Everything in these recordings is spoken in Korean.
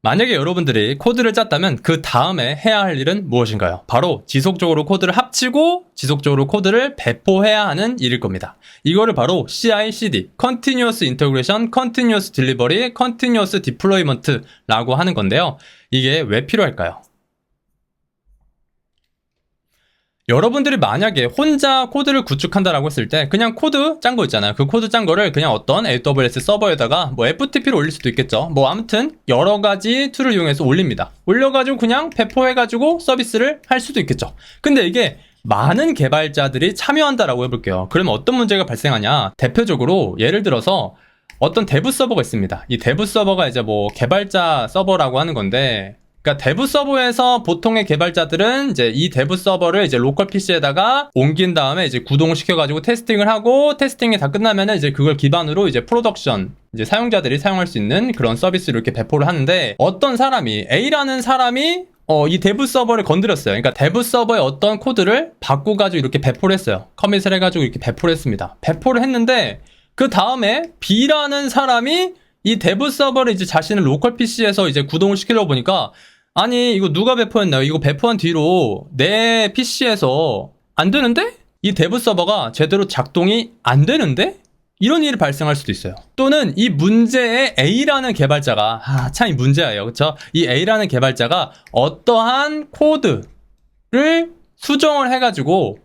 만약에 여러분들이 코드를 짰다면 그 다음에 해야 할 일은 무엇인가요? 바로 지속적으로 코드를 합치고 지속적으로 코드를 배포해야 하는 일일 겁니다. 이거를 바로 CI/CD, Continuous Integration, Continuous Delivery, Continuous Deployment라고 하는 건데요. 이게 왜 필요할까요? 여러분들이 만약에 혼자 코드를 구축한다라고 했을 때 그냥 코드 짠 거 있잖아요. 그 코드 짠 거를 그냥 어떤 AWS 서버에다가 뭐 FTP로 올릴 수도 있겠죠. 뭐 아무튼 여러 가지 툴을 이용해서 올립니다. 올려가지고 그냥 배포해가지고 서비스를 할 수도 있겠죠. 근데 이게 많은 개발자들이 참여한다라고 해볼게요. 그러면 어떤 문제가 발생하냐? 대표적으로 예를 들어서 어떤 대부 서버가 있습니다. 이 대부 서버가 이제 뭐 개발자 서버라고 하는 건데, 그러니까 대부 서버에서 보통의 개발자들은 이제 이 대부 서버를 이제 로컬 PC에다가 옮긴 다음에 이제 구동을 시켜가지고 테스팅을 하고, 테스팅이 다 끝나면은 이제 그걸 기반으로 이제 프로덕션, 이제 사용자들이 사용할 수 있는 그런 서비스를 이렇게 배포를 하는데, 어떤 사람이, A라는 사람이 이 대부 서버를 건드렸어요. 그러니까 대부 서버의 어떤 코드를 바꿔가지고 이렇게 배포를 했어요. 커밋을 해가지고 이렇게 배포를 했습니다. 배포를 했는데, 그 다음에 B라는 사람이 이 대부 서버를 이제 자신의 로컬 PC에서 이제 구동을 시키려고 보니까, 아니 이거 누가 배포했나요? 이거 배포한 뒤로 내 PC에서 안 되는데? 이 대부 서버가 제대로 작동이 안 되는데? 이런 일이 발생할 수도 있어요. 또는 이 문제의 A라는 개발자가, 참 이 문제예요. 그쵸? 이 A라는 개발자가 어떠한 코드를 수정을 해가지고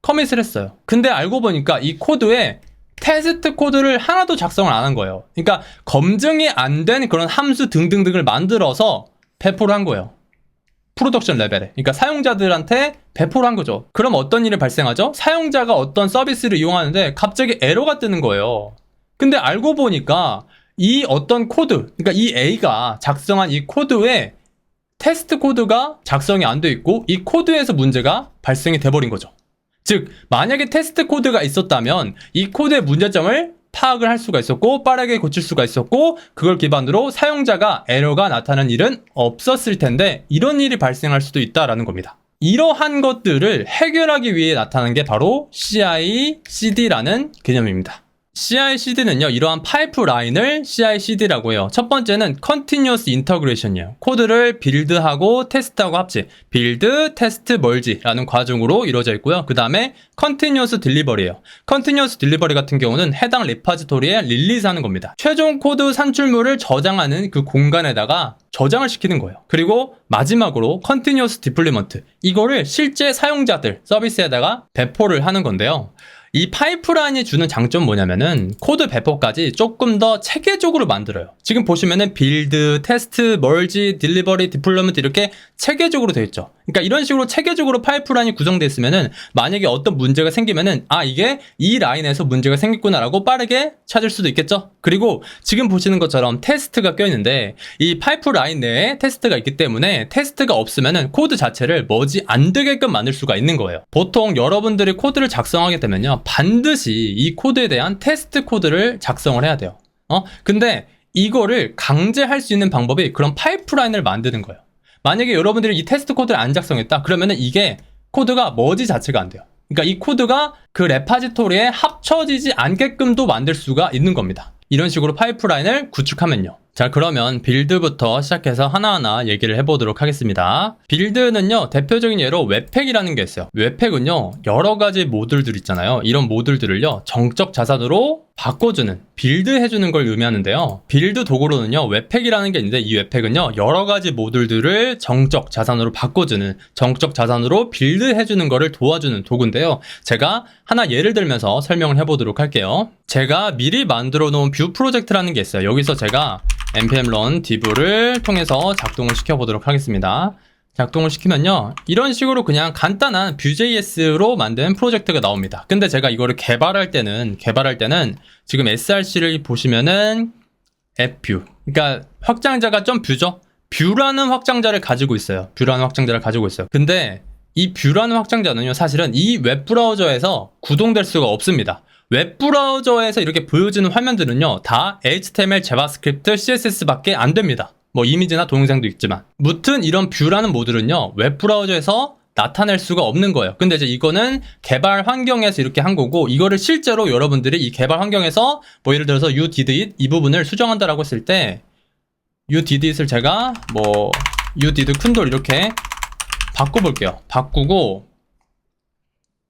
커밋을 했어요. 근데 알고 보니까 이 코드에 테스트 코드를 하나도 작성을 안 한 거예요. 그러니까 검증이 안 된 그런 함수 등등등을 만들어서 배포를 한 거예요. 프로덕션 레벨에. 그러니까 사용자들한테 배포를 한 거죠. 그럼 어떤 일이 발생하죠? 사용자가 어떤 서비스를 이용하는데 갑자기 에러가 뜨는 거예요. 근데 알고 보니까 이 어떤 코드, 그러니까 이 A가 작성한 이 코드에 테스트 코드가 작성이 안 돼 있고 이 코드에서 문제가 발생이 돼버린 거죠. 즉 만약에 테스트 코드가 있었다면 이 코드의 문제점을 파악을 할 수가 있었고 빠르게 고칠 수가 있었고 그걸 기반으로 사용자가 에러가 나타나는 일은 없었을 텐데 이런 일이 발생할 수도 있다라는 겁니다. 이러한 것들을 해결하기 위해 나타난 게 바로 CI/CD라는 개념입니다. CI/CD는요, 이러한 파이프라인을 CI/CD라고 해요. 첫 번째는 Continuous Integration이에요. 코드를 빌드하고 테스트하고 합치, 빌드, 테스트, 멀지라는 과정으로 이루어져 있고요. 그 다음에 Continuous Delivery예요. Continuous Delivery 같은 경우는 해당 레파지토리에 릴리즈하는 겁니다. 최종 코드 산출물을 저장하는 그 공간에다가 저장을 시키는 거예요. 그리고 마지막으로 Continuous Deployment, 이거를 실제 사용자들 서비스에다가 배포를 하는 건데요. 이 파이프라인이 주는 장점 뭐냐면은 코드 배포까지 조금 더 체계적으로 만들어요. 지금 보시면은 빌드, 테스트, 멀지, 딜리버리, 디플로이먼트 이렇게 체계적으로 되어 있죠. 그러니까 이런 식으로 체계적으로 파이프라인이 구성되어 있으면은 만약에 어떤 문제가 생기면은 이게 이 라인에서 문제가 생겼구나라고 빠르게 찾을 수도 있겠죠. 그리고 지금 보시는 것처럼 테스트가 껴있는데 이 파이프라인 내에 테스트가 있기 때문에 테스트가 없으면은 코드 자체를 머지 안 되게끔 만들 수가 있는 거예요. 보통 여러분들이 코드를 작성하게 되면요, 반드시 이 코드에 대한 테스트 코드를 작성을 해야 돼요. 근데 이거를 강제할 수 있는 방법이 그런 파이프라인을 만드는 거예요. 만약에 여러분들이 이 테스트 코드를 안 작성했다 그러면은 이게 코드가 머지 자체가 안 돼요. 그러니까 이 코드가 그 레파지토리에 합쳐지지 않게끔도 만들 수가 있는 겁니다. 이런 식으로 파이프라인을 구축하면요. 자, 그러면 빌드부터 시작해서 하나하나 얘기를 해보도록 하겠습니다. 빌드는요, 대표적인 예로 웹팩이라는 게 있어요. 웹팩은요, 여러 가지 모듈들 있잖아요. 이런 모듈들을요, 정적 자산으로 바꿔주는, 빌드해주는 걸 의미하는데요. 빌드 도구로는요, 웹팩이라는 게 있는데 이 웹팩은요, 여러 가지 모듈들을 정적 자산으로 바꿔주는, 정적 자산으로 빌드해주는 거를 도와주는 도구인데요. 제가 하나 예를 들면서 설명을 해보도록 할게요. 제가 미리 만들어 놓은 뷰 프로젝트라는 게 있어요. 여기서 제가 npm run div를 통해서 작동을 시켜보도록 하겠습니다. 작동을 시키면요, 이런 식으로 그냥 간단한 Vue.js로 만든 프로젝트가 나옵니다. 근데 제가 이거를 개발할 때는 지금 src를 보시면은 appview, 그러니까 확장자가 좀 뷰죠. 뷰라는 확장자를 가지고 있어요. 근데 이 뷰라는 확장자는요, 사실은 이 웹브라우저에서 구동될 수가 없습니다. 웹브라우저에서 이렇게 보여지는 화면들은요, 다 HTML, 자바스크립트, CSS밖에 안 됩니다. 뭐 이미지나 동영상도 있지만, 무튼 이런 뷰라는 모듈은요, 웹브라우저에서 나타낼 수가 없는 거예요. 근데 이제 이거는 개발 환경에서 이렇게 한 거고, 이거를 실제로 여러분들이 이 개발 환경에서 뭐 예를 들어서 you did it 이 부분을 수정한다라고 했을 때 you did it을 제가 뭐 you did 쿤돌 이렇게 바꿔볼게요. 바꾸고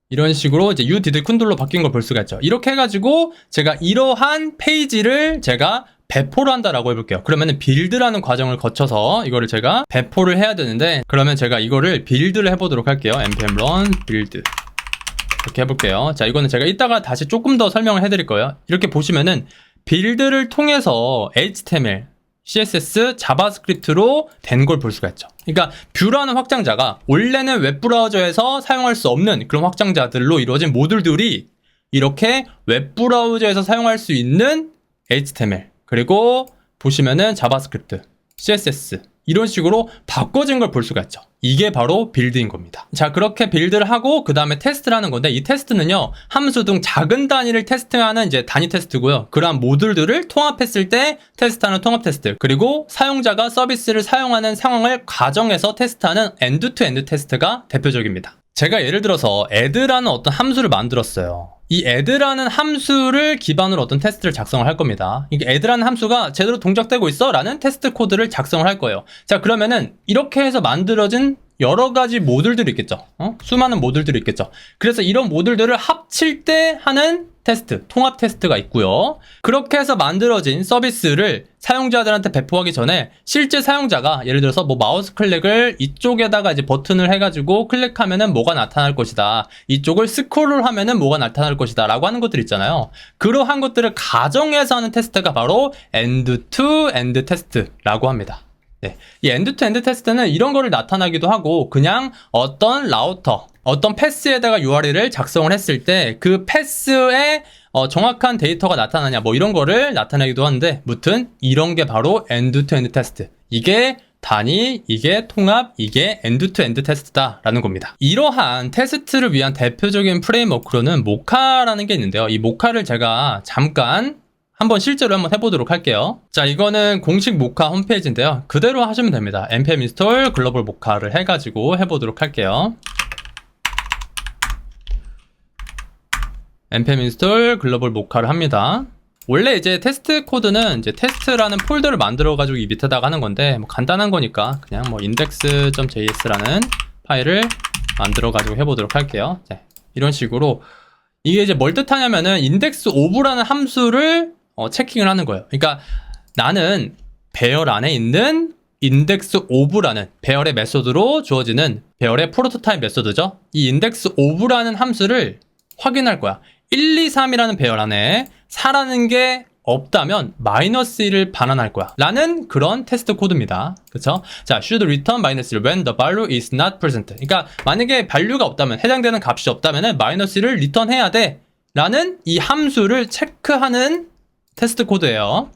이런 식으로 이제 you did 쿤돌로 바뀐 걸 볼 수가 있죠. 이렇게 해가지고 제가 이러한 페이지를 제가 배포를 한다라고 해볼게요. 그러면은 빌드라는 과정을 거쳐서 이거를 제가 배포를 해야 되는데, 그러면 제가 이거를 빌드를 해보도록 할게요. npm run build 이렇게 해볼게요. 자, 이거는 제가 이따가 다시 조금 더 설명을 해드릴 거예요. 이렇게 보시면은 빌드를 통해서 HTML, CSS, 자바스크립트로 된 걸 볼 수가 있죠. 그러니까 뷰라는 확장자가 원래는 웹브라우저에서 사용할 수 없는 그런 확장자들로 이루어진 모듈들이 이렇게 웹브라우저에서 사용할 수 있는 HTML, 그리고 보시면은 자바스크립트, CSS 이런 식으로 바꿔진 걸 볼 수가 있죠. 이게 바로 빌드인 겁니다. 자, 그렇게 빌드를 하고 그 다음에 테스트를 하는 건데, 이 테스트는요 함수 등 작은 단위를 테스트하는 이제 단위 테스트고요. 그러한 모듈들을 통합했을 때 테스트하는 통합 테스트, 그리고 사용자가 서비스를 사용하는 상황을 가정해서 테스트하는 엔드-투-엔드 테스트가 대표적입니다. 제가 예를 들어서 add라는 어떤 함수를 만들었어요. 이 add라는 함수를 기반으로 어떤 테스트를 작성을 할 겁니다. 이게 add라는 함수가 제대로 동작되고 있어? 라는 테스트 코드를 작성을 할 거예요. 자, 그러면은 이렇게 해서 만들어진 여러 가지 모듈들이 있겠죠. 수많은 모듈들이 있겠죠. 그래서 이런 모듈들을 합칠 때 하는 테스트, 통합 테스트가 있고요. 그렇게 해서 만들어진 서비스를 사용자들한테 배포하기 전에 실제 사용자가 예를 들어서 뭐 마우스 클릭을 이쪽에다가 이제 버튼을 해가지고 클릭하면은 뭐가 나타날 것이다, 이쪽을 스크롤을 하면은 뭐가 나타날 것이다 라고 하는 것들 있잖아요. 그러한 것들을 가정해서 하는 테스트가 바로 엔드-투-엔드 테스트라고 합니다. 네, 이 엔드-투-엔드 테스트는 이런 거를 나타나기도 하고, 그냥 어떤 라우터, 어떤 패스에다가 URL을 작성을 했을 때 그 패스에 정확한 데이터가 나타나냐 뭐 이런 거를 나타내기도 하는데, 무튼 이런 게 바로 엔드-투-엔드 테스트, 이게 단위, 이게 통합, 이게 엔드-투-엔드 테스트다 라는 겁니다. 이러한 테스트를 위한 대표적인 프레임워크로는 모카라는 게 있는데요. 이 모카를 제가 잠깐 한번 실제로 한번 해보도록 할게요. 자, 이거는 공식 모카 홈페이지인데요. 그대로 하시면 됩니다. npm install 글로벌 모카를 해가지고 해보도록 할게요. npm install 글로벌 모카를 합니다. 원래 이제 테스트 코드는 이제 테스트라는 폴더를 만들어가지고 이 밑에다가 하는 건데, 뭐 간단한 거니까 그냥 뭐 index.js라는 파일을 만들어가지고 해보도록 할게요. 네, 이런 식으로 이게 이제 뭘 뜻하냐면은 index of라는 함수를 체킹을 하는 거예요. 그러니까 나는 배열 안에 있는 index of라는 배열의 메소드로 주어지는 배열의 프로토타입 메소드죠. 이 index of라는 함수를 확인할 거야. 1, 2, 3이라는 배열 안에 4라는 게 없다면 -1을 반환할 거야 라는 그런 테스트 코드입니다. 그쵸? 자, should return -1 when the value is not present. 그러니까 만약에 value가 없다면, 해당되는 값이 없다면 -1을 리턴해야 돼 라는 이 함수를 체크하는 테스트 코드예요.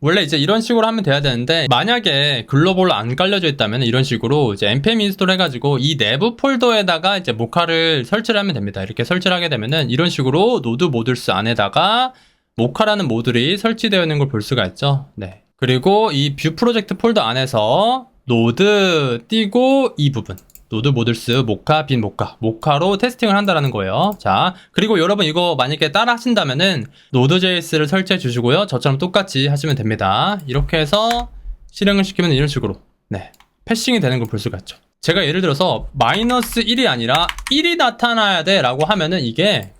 원래 이제 이런 식으로 하면 돼야 되는데, 만약에 글로벌로 안 깔려져 있다면 이런 식으로 이제 npm 인스톨 해가지고 이 내부 폴더에다가 이제 모카를 설치를 하면 됩니다. 이렇게 설치를 하게 되면은 이런 식으로 노드 모듈스 안에다가 모카라는 모듈이 설치되어 있는 걸 볼 수가 있죠. 네. 그리고 이 뷰 프로젝트 폴더 안에서 노드 띄고 이 부분, 노드 모듈스 모카 빈 모카로 테스팅을 한다라는 거예요. 자, 그리고 여러분 이거 만약에 따라 하신다면은 Node.js를 설치해 주시고요. 저처럼 똑같이 하시면 됩니다. 이렇게 해서 실행을 시키면 이런 식으로 네, 패싱이 되는 걸 볼 수가 있죠. 제가 예를 들어서 -1이 아니라 1이 나타나야 돼 라고 하면은 이게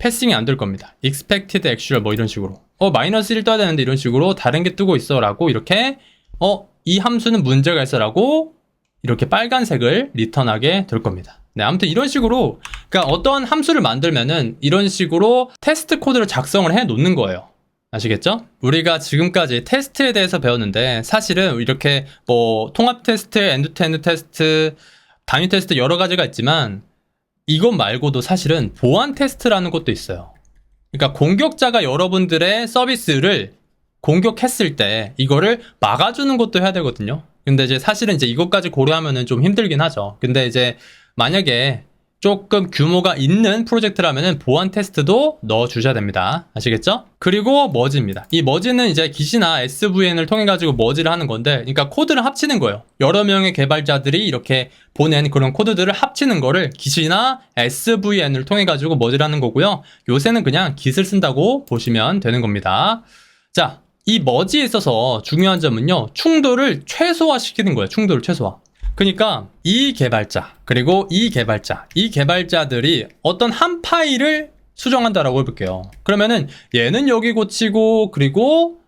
패싱이 안 될 겁니다. expected actual 뭐 이런 식으로 -1 떠야 되는데 이런 식으로 다른 게 뜨고 있어 라고, 이렇게 이 함수는 문제가 있어 라고 이렇게 빨간색을 리턴하게 될 겁니다. 네, 아무튼 이런 식으로, 그러니까 어떤 함수를 만들면은 이런 식으로 테스트 코드를 작성을 해 놓는 거예요. 아시겠죠? 우리가 지금까지 테스트에 대해서 배웠는데, 사실은 이렇게 뭐 통합 테스트, 엔드-투-엔드 테스트, 단위 테스트 여러 가지가 있지만 이것 말고도 사실은 보안 테스트라는 것도 있어요. 그러니까 공격자가 여러분들의 서비스를 공격했을 때 이거를 막아주는 것도 해야 되거든요. 근데 이제 사실은 이제 이것까지 고려하면은 좀 힘들긴 하죠. 근데 이제 만약에 조금 규모가 있는 프로젝트라면은 보안 테스트도 넣어 주셔야 됩니다. 아시겠죠? 그리고 머지입니다. 이 머지는 이제 git이나 svn을 통해 가지고 머지를 하는 건데, 그러니까 코드를 합치는 거예요. 여러 명의 개발자들이 이렇게 보낸 그런 코드들을 합치는 거를 git이나 svn을 통해 가지고 머지를 하는 거고요. 요새는 그냥 git을 쓴다고 보시면 되는 겁니다. 자, 이 머지에 있어서 중요한 점은요, 충돌을 최소화시키는 거예요. 충돌을 최소화. 그러니까 이 개발자 그리고 이 개발자들이 어떤 한 파일을 수정한다라고 해볼게요. 그러면은 얘는 여기 고치고, 그리고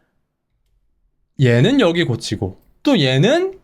얘는 여기 고치고, 또 얘는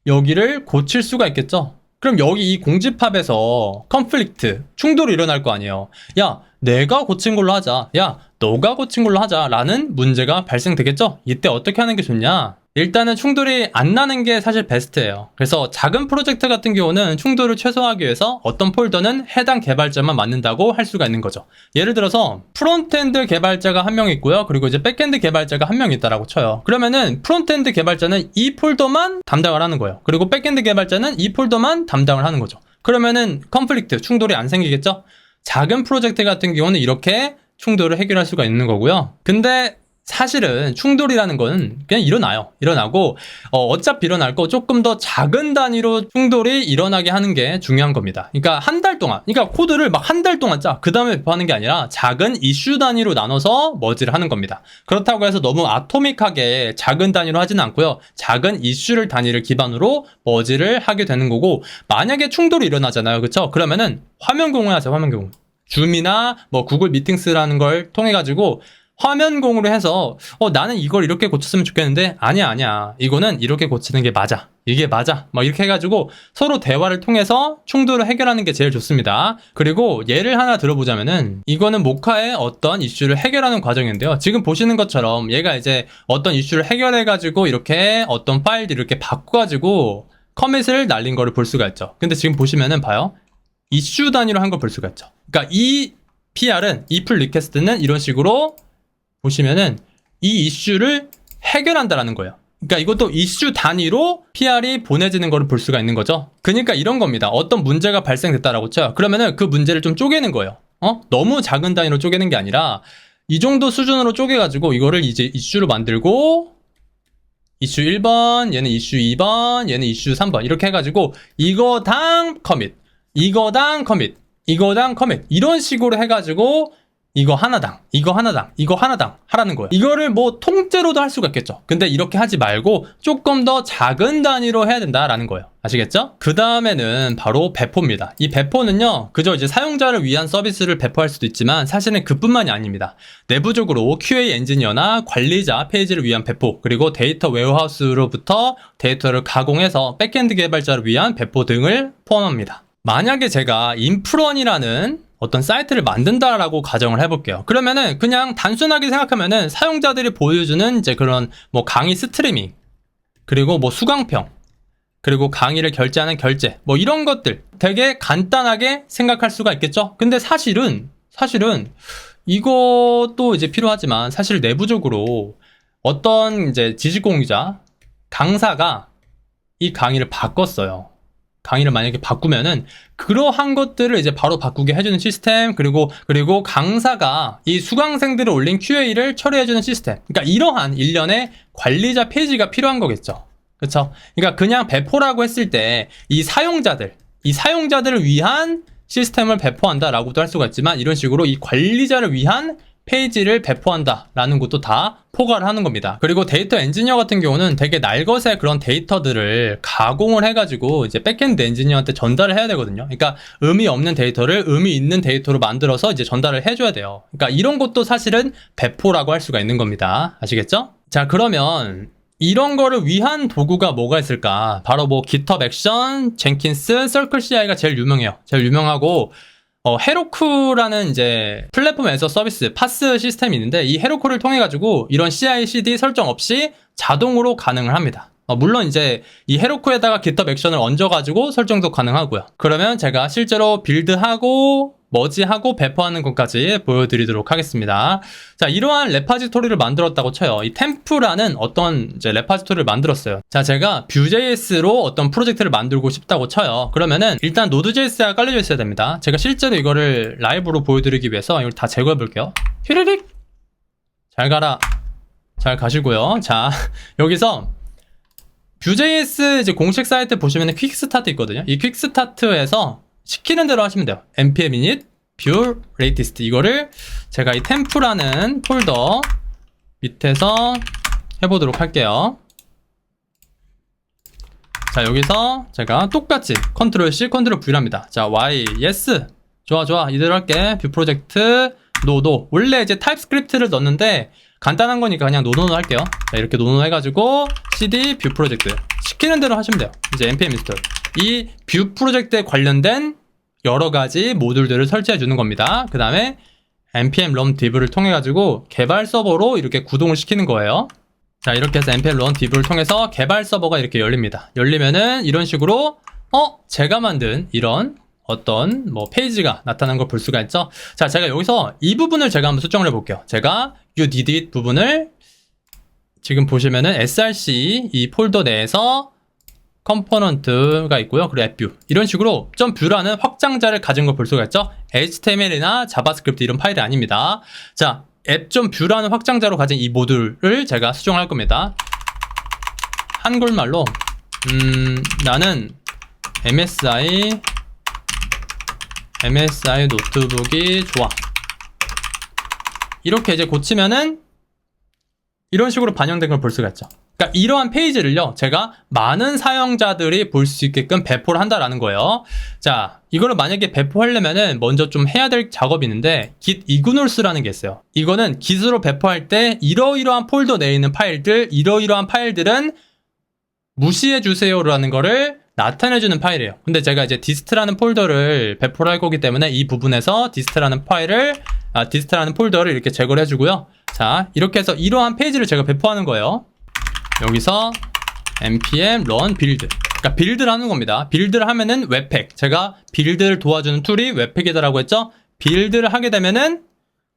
여기를 고칠 수가 있겠죠. 그럼 여기 이 공집합에서 컨플릭트, 충돌이 일어날 거 아니에요. 야, 내가 고친 걸로 하자. 야, 너가 고친 걸로 하자. 라는 문제가 발생되겠죠? 이때 어떻게 하는 게 좋냐? 일단은 충돌이 안 나는 게 사실 베스트예요. 그래서 작은 프로젝트 같은 경우는 충돌을 최소화하기 위해서 어떤 폴더는 해당 개발자만 맞는다고 할 수가 있는 거죠. 예를 들어서 프론트엔드 개발자가 한 명 있고요. 그리고 이제 백엔드 개발자가 한 명 있다라고 쳐요. 그러면은 프론트엔드 개발자는 이 폴더만 담당을 하는 거예요. 그리고 백엔드 개발자는 이 폴더만 담당을 하는 거죠. 그러면은 컨플릭트, 충돌이 안 생기겠죠? 작은 프로젝트 같은 경우는 이렇게 충돌을 해결할 수가 있는 거고요. 근데 사실은 충돌이라는 건 그냥 일어나고 어차피 일어날 거 조금 더 작은 단위로 충돌이 일어나게 하는 게 중요한 겁니다. 그러니까 한 달 동안, 그러니까 코드를 막 한 달 동안 그 다음에 배포하는 게 아니라 작은 이슈 단위로 나눠서 머지를 하는 겁니다. 그렇다고 해서 너무 아토믹하게 작은 단위로 하지는 않고요. 작은 이슈를 단위를 기반으로 머지를 하게 되는 거고, 만약에 충돌이 일어나잖아요. 그렇죠? 그러면은 화면 공유하세요. 화면 공유. 줌이나 뭐 구글 미팅스라는 걸 통해 가지고 화면 공유를 해서 나는 이걸 이렇게 고쳤으면 좋겠는데 아니야 이거는 이렇게 고치는 게 맞아, 이게 맞아, 막 이렇게 해가지고 서로 대화를 통해서 충돌을 해결하는 게 제일 좋습니다. 그리고 예를 하나 들어보자면은, 이거는 모카의 어떤 이슈를 해결하는 과정인데요. 지금 보시는 것처럼 얘가 이제 어떤 이슈를 해결해가지고 이렇게 어떤 파일들 이렇게 바꿔가지고 커밋을 날린 거를 볼 수가 있죠. 근데 지금 보시면은 봐요, 이슈 단위로 한 걸 볼 수가 있죠. 그러니까 이 PR은, 이 풀 리퀘스트는 이런 식으로 보시면은 이 이슈를 해결한다라는 거예요. 그러니까 이것도 이슈 단위로 PR이 보내지는 거를 볼 수가 있는 거죠. 그러니까 이런 겁니다. 어떤 문제가 발생됐다라고 쳐요. 그러면은 그 문제를 좀 쪼개는 거예요. 너무 작은 단위로 쪼개는 게 아니라 이 정도 수준으로 쪼개가지고 이거를 이제 이슈로 만들고, 이슈 1번, 얘는 이슈 2번, 얘는 이슈 3번 이렇게 해가지고 이거당 커밋, 이거당 커밋, 이거당 커밋 이런 식으로 해가지고 이거 하나당 하라는 거예요. 이거를 뭐 통째로도 할 수가 있겠죠. 근데 이렇게 하지 말고 조금 더 작은 단위로 해야 된다라는 거예요. 아시겠죠? 그 다음에는 바로 배포입니다. 이 배포는요, 그저 이제 사용자를 위한 서비스를 배포할 수도 있지만 사실은 그뿐만이 아닙니다. 내부적으로 QA 엔지니어나 관리자 페이지를 위한 배포, 그리고 데이터 웨어하우스로부터 데이터를 가공해서 백엔드 개발자를 위한 배포 등을 포함합니다. 만약에 제가 인프런이라는 어떤 사이트를 만든다라고 가정을 해볼게요. 그러면은 그냥 단순하게 생각하면은 사용자들이 보여주는 이제 그런 뭐 강의 스트리밍, 그리고 뭐 수강평, 그리고 강의를 결제하는 결제, 뭐 이런 것들 되게 간단하게 생각할 수가 있겠죠. 근데 사실은 이것도 이제 필요하지만 사실 내부적으로 어떤 이제 지식공유자, 강사가 이 강의를 바꿨어요. 강의를 만약에 바꾸면은 그러한 것들을 이제 바로 바꾸게 해주는 시스템, 그리고 강사가 이 수강생들을 올린 QA를 처리해주는 시스템, 그러니까 이러한 일련의 관리자 페이지가 필요한 거겠죠. 그렇죠? 그러니까 그냥 배포라고 했을 때 이 사용자들을 위한 시스템을 배포한다라고도 할 수가 있지만, 이런 식으로 이 관리자를 위한 페이지를 배포한다라는 것도 다 포괄을 하는 겁니다. 그리고 데이터 엔지니어 같은 경우는 되게 날것의 그런 데이터들을 가공을 해가지고 이제 백엔드 엔지니어한테 전달을 해야 되거든요. 그러니까 의미 없는 데이터를 의미 있는 데이터로 만들어서 이제 전달을 해줘야 돼요. 그러니까 이런 것도 사실은 배포라고 할 수가 있는 겁니다. 아시겠죠? 자, 그러면 이런 거를 위한 도구가 뭐가 있을까? 바로 뭐 GitHub 액션, 젠킨스, 서클 CI가 제일 유명해요. 제일 유명하고, 헤로쿠라는 이제 플랫폼에서 서비스 파스 시스템이 있는데, 이 헤로쿠를 통해 가지고 이런 CI/CD 설정 없이 자동으로 가능을 합니다. 물론 이제 이 헤로쿠에다가 GitHub 액션을 얹어 가지고 설정도 가능하고요. 그러면 제가 실제로 빌드하고 머지하고 배포하는 것까지 보여드리도록 하겠습니다. 자, 이러한 레파지토리를 만들었다고 쳐요. 이 템프라는 어떤 이제 레파지토리를 만들었어요. 자, 제가 Vue.js로 어떤 프로젝트를 만들고 싶다고 쳐요. 그러면은 일단 Node.js가 깔려져 있어야 됩니다. 제가 실제로 이거를 라이브로 보여드리기 위해서 이걸 다 제거해 볼게요. 휘리릭! 잘 가라. 잘 가시고요. 자, 여기서 Vue.js 이제 공식 사이트 보시면 퀵스타트 있거든요. 이 퀵스타트에서 시키는 대로 하시면 돼요. npm init vue latest, 이거를 제가 이 템프라는 폴더 밑에서 해보도록 할게요. 자, 여기서 제가 똑같이 컨트롤 C, 컨트롤 V를 합니다. 자, Y, yes. 좋아, 좋아. 이대로 할게. 뷰 프로젝트, 노. 원래 이제 타입스크립트를 넣었는데, 간단한 거니까 그냥 노 할게요. 자, 이렇게 노 해가지고, CD, 뷰 프로젝트. 시키는 대로 하시면 돼요. 이제 npm 인스톨. 이 뷰 프로젝트에 관련된 여러 가지 모듈들을 설치해 주는 겁니다. 그 다음에, npm run div를 통해가지고, 개발 서버로 이렇게 구동을 시키는 거예요. 자, 이렇게 해서 npm run div를 통해서 개발 서버가 이렇게 열립니다. 열리면은 이런 식으로 제가 만든 이런 어떤 뭐 페이지가 나타난 걸 볼 수가 있죠. 자, 제가 여기서 이 부분을 제가 한번 수정을 해볼게요. 제가 you did it 부분을 지금 보시면은 src 이 폴더 내에서 컴포넌트가 있고요. 그리고 앱뷰 이런 식으로 .뷰라는 확장자를 가진 걸 볼 수가 있죠. HTML이나 자바스크립트 이런 파일이 아닙니다. 자, 앱.뷰라는 확장자로 가진 이 모듈을 제가 수정할 겁니다. 한글말로 나는 MSI 노트북이 좋아. 이렇게 이제 고치면은 이런 식으로 반영된 걸 볼 수가 있죠. 그러니까 이러한 페이지를요, 제가 많은 사용자들이 볼 수 있게끔 배포를 한다라는 거예요. 자, 이거를 만약에 배포하려면은 먼저 좀 해야 될 작업이 있는데 git ignors라는 게 있어요. 이거는 git으로 배포할 때 이러이러한 폴더 내에 있는 파일들, 이러이러한 파일들은 무시해 주세요라는 거를 나타내주는 파일이에요. 근데 제가 이제 dist라는 폴더를 배포를 할 거기 때문에 이 부분에서 dist라는 폴더를 이렇게 제거를 해주고요. 자, 이렇게 해서 이러한 페이지를 제가 배포하는 거예요. 여기서 npm run build, 그러니까 빌드를 하는 겁니다. 빌드를 하면은 웹팩, 제가 빌드를 도와주는 툴이 웹팩이다라고 했죠. 빌드를 하게 되면은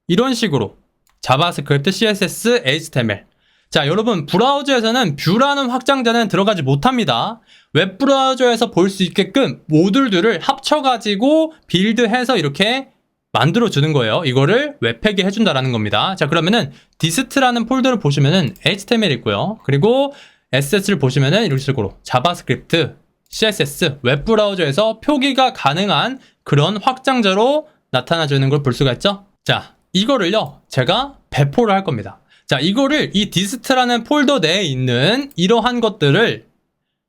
이런 식으로 자바스크립트, css, html. 자, 여러분 브라우저에서는 뷰라는 확장자는 들어가지 못합니다. 웹 브라우저에서 볼 수 있게끔 모듈들을 합쳐가지고 빌드해서 이렇게 만들어주는 거예요. 이거를 웹팩에 해준다라는 겁니다. 자, 그러면은 dist라는 폴더를 보시면은 HTML 있고요. 그리고 assets를 보시면은 이런 식으로 자바스크립트, CSS, 웹 브라우저에서 표기가 가능한 그런 확장자로 나타나주는 걸 볼 수가 있죠. 자, 이거를요, 제가 배포를 할 겁니다. 자, 이거를 이 dist라는 폴더 내에 있는 이러한 것들을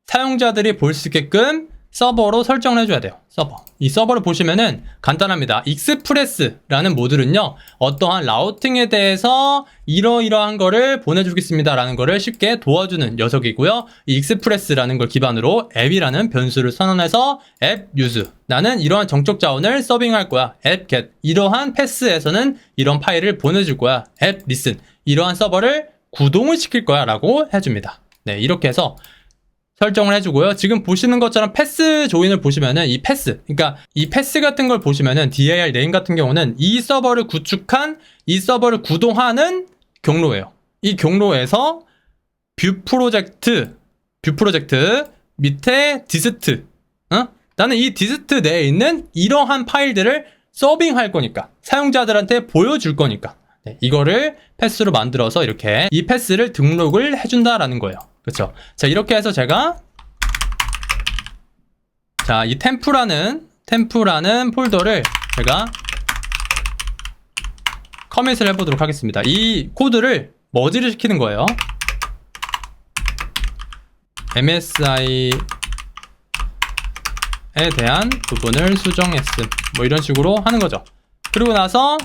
사용자들이 볼 수 있게끔 서버로 설정을 해줘야 돼요. 서버. 이 서버를 보시면은 간단합니다. 익스프레스라는 모듈은요, 어떠한 라우팅에 대해서 이러이러한 거를 보내주겠습니다 라는 거를 쉽게 도와주는 녀석이고요. 이 익스프레스라는 걸 기반으로 앱이라는 변수를 선언해서 앱 유즈, 나는 이러한 정적 자원을 서빙할 거야. 앱 get, 이러한 패스에서는 이런 파일을 보내줄 거야. 앱 listen, 이러한 서버를 구동을 시킬 거야 라고 해줍니다. 네, 이렇게 해서 설정을 해주고요. 지금 보시는 것처럼 패스 조인을 보시면은 이 패스, 그러니까 이 패스 같은 걸 보시면은 dir name 같은 경우는 이 서버를 구축한, 이 서버를 구동하는 경로예요. 이 경로에서 뷰 프로젝트 밑에 dist, 나는 이 dist 내에 있는 이러한 파일들을 서빙할 거니까, 사용자들한테 보여줄 거니까, 네, 이거를 패스로 만들어서 이렇게 이 패스를 등록을 해준다라는 거예요. 그렇죠? 자, 이렇게 해서 제가 자, 이 템프라는 폴더를 제가 커밋을 해보도록 하겠습니다. 이 코드를 머지를 시키는 거예요. MSI에 대한 부분을 수정했음, 뭐 이런 식으로 하는 거죠. 그리고 나서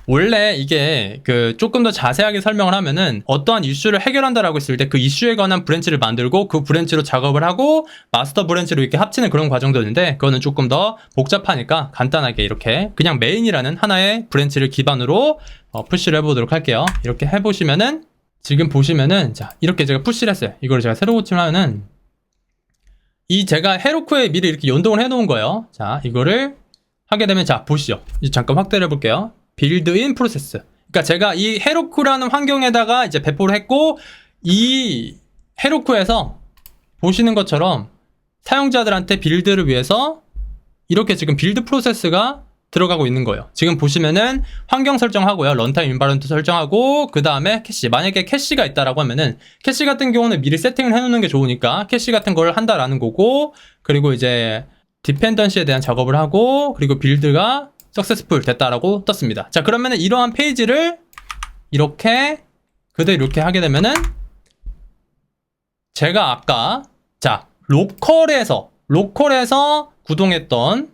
원래 이게 조금 더 자세하게 설명을 하면은 어떠한 이슈를 해결한다라고 했을 때 그 이슈에 관한 브랜치를 만들고 그 브랜치로 작업을 하고 마스터 브랜치로 이렇게 합치는 그런 과정도 있는데, 그거는 조금 더 복잡하니까 간단하게 이렇게 그냥 메인이라는 하나의 브랜치를 기반으로 푸시를 해보도록 할게요. 이렇게 해보시면은 지금 보시면은 자, 이렇게 제가 푸시를 했어요. 이걸 제가 새로 고치면은 이 제가 헤로쿠에 미리 이렇게 연동을 해놓은 거예요. 자, 이거를 하게 되면 자, 보시죠. 잠깐 확대를 해볼게요. 빌드인 프로세스. 그러니까 제가 이 헤로쿠라는 환경에다가 이제 배포를 했고, 이 헤로쿠에서 보시는 것처럼 사용자들한테 빌드를 위해서 이렇게 지금 빌드 프로세스가 들어가고 있는 거예요. 지금 보시면은 환경 설정하고요, 런타임 인바이런트 설정하고, 그 다음에 캐시. 만약에 캐시가 있다라고 하면은 캐시 같은 경우는 미리 세팅을 해놓는 게 좋으니까 캐시 같은 걸 한다라는 거고, 그리고 이제 디펜던시에 대한 작업을 하고, 그리고 빌드가 successful 됐다라고 떴습니다. 자, 그러면은 이러한 페이지를 이렇게 그대로 이렇게 하게 되면은 제가 아까 자, 로컬에서 구동했던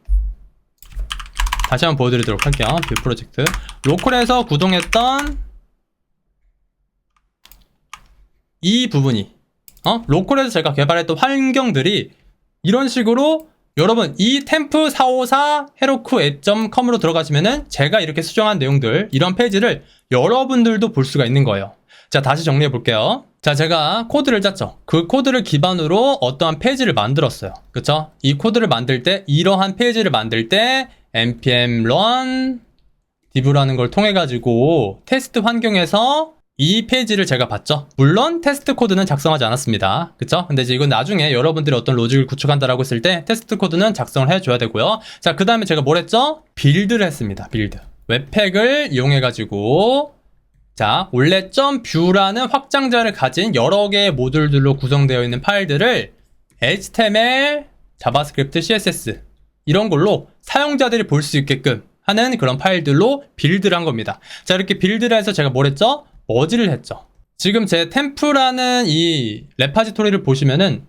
다시 한번 보여드리도록 할게요. 뷰 프로젝트 로컬에서 구동했던 이 부분이 로컬에서 제가 개발했던 환경들이 이런 식으로 여러분 이 temp454 heroku@.com으로 들어가시면은 제가 이렇게 수정한 내용들 이런 페이지를 여러분들도 볼 수가 있는 거예요. 자, 다시 정리해 볼게요. 자, 제가 코드를 짰죠. 그 코드를 기반으로 어떠한 페이지를 만들었어요. 그쵸? 이 코드를 만들 때 이러한 페이지를 만들 때 npm run div라는 걸 통해 가지고 테스트 환경에서 이 페이지를 제가 봤죠. 물론 테스트 코드는 작성하지 않았습니다. 그쵸? 근데 이제 이건 나중에 여러분들이 어떤 로직을 구축한다라고 했을 때 테스트 코드는 작성을 해줘야 되고요. 자, 그 다음에 제가 뭘 했죠? 빌드를 했습니다. 빌드. 웹팩을 이용해가지고 자, 원래 .view라는 확장자를 가진 여러 개의 모듈들로 구성되어 있는 파일들을 HTML, 자바스크립트, CSS 이런 걸로 사용자들이 볼 수 있게끔 하는 그런 파일들로 빌드를 한 겁니다. 자, 이렇게 빌드를 해서 제가 뭘 했죠? 머지를 했죠. 지금 제 템프라는 이 레파지토리를 보시면은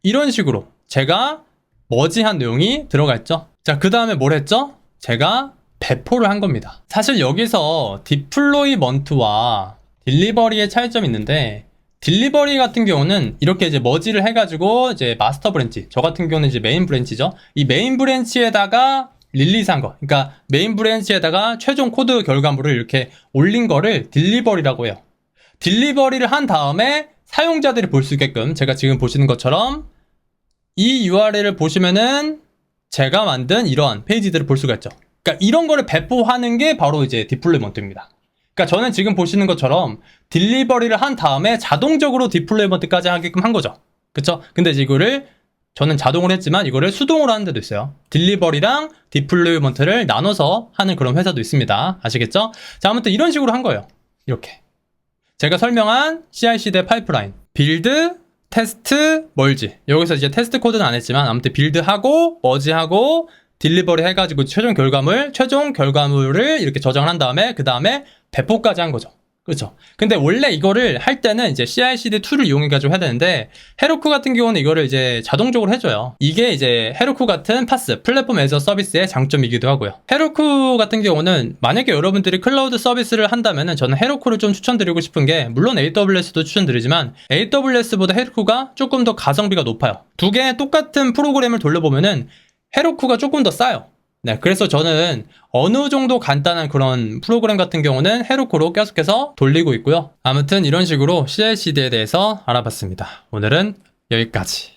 이런 식으로 제가 머지한 내용이 들어가 있죠. 자, 그 다음에 뭘 했죠? 제가 배포를 한 겁니다. 사실 여기서 디플로이먼트와 딜리버리의 차이점이 있는데 딜리버리 같은 경우는 이렇게 이제 머지를 해가지고 이제 마스터 브랜치, 저 같은 경우는 이제 메인 브랜치죠. 이 메인 브랜치에다가 릴리즈한 거, 그러니까 메인 브랜치에다가 최종 코드 결과물을 이렇게 올린 거를 딜리버리라고 해요. 딜리버리를 한 다음에 사용자들이 볼 수 있게끔 제가 지금 보시는 것처럼 이 URL을 보시면은 제가 만든 이러한 페이지들을 볼 수가 있죠. 그러니까 이런 거를 배포하는 게 바로 이제 디플로이먼트입니다. 그러니까 저는 지금 보시는 것처럼 딜리버리를 한 다음에 자동적으로 디플로이먼트까지 하게끔 한 거죠. 그쵸? 근데 이제 이거를 저는 자동으로 했지만 이거를 수동으로 하는 데도 있어요. 딜리버리랑 디플로이먼트를 나눠서 하는 그런 회사도 있습니다. 아시겠죠? 자, 아무튼 이런 식으로 한 거예요. 이렇게 제가 설명한 CI/CD 파이프라인 빌드, 테스트, 멀지. 여기서 이제 테스트 코드는 안 했지만 아무튼 빌드하고 머지하고 딜리버리 해가지고 최종 결과물을 이렇게 저장을 한 다음에 그 다음에 배포까지 한 거죠. 그렇죠. 근데 원래 이거를 할 때는 이제 CI/CD 툴을 이용해가지고 해야 되는데 헤로쿠 같은 경우는 이거를 이제 자동적으로 해줘요. 이게 이제 헤로쿠 같은 파스 플랫폼 에서 서비스의 장점이기도 하고요. 헤로쿠 같은 경우는 만약에 여러분들이 클라우드 서비스를 한다면은 저는 헤로쿠를 좀 추천드리고 싶은 게 물론 AWS도 추천드리지만 AWS보다 헤로쿠가 조금 더 가성비가 높아요. 두 개의 똑같은 프로그램을 돌려보면은 헤로쿠가 조금 더 싸요. 네, 그래서 저는 어느 정도 간단한 그런 프로그램 같은 경우는 헤로쿠로 계속해서 돌리고 있고요. 아무튼 이런 식으로 CI/CD에 대해서 알아봤습니다. 오늘은 여기까지.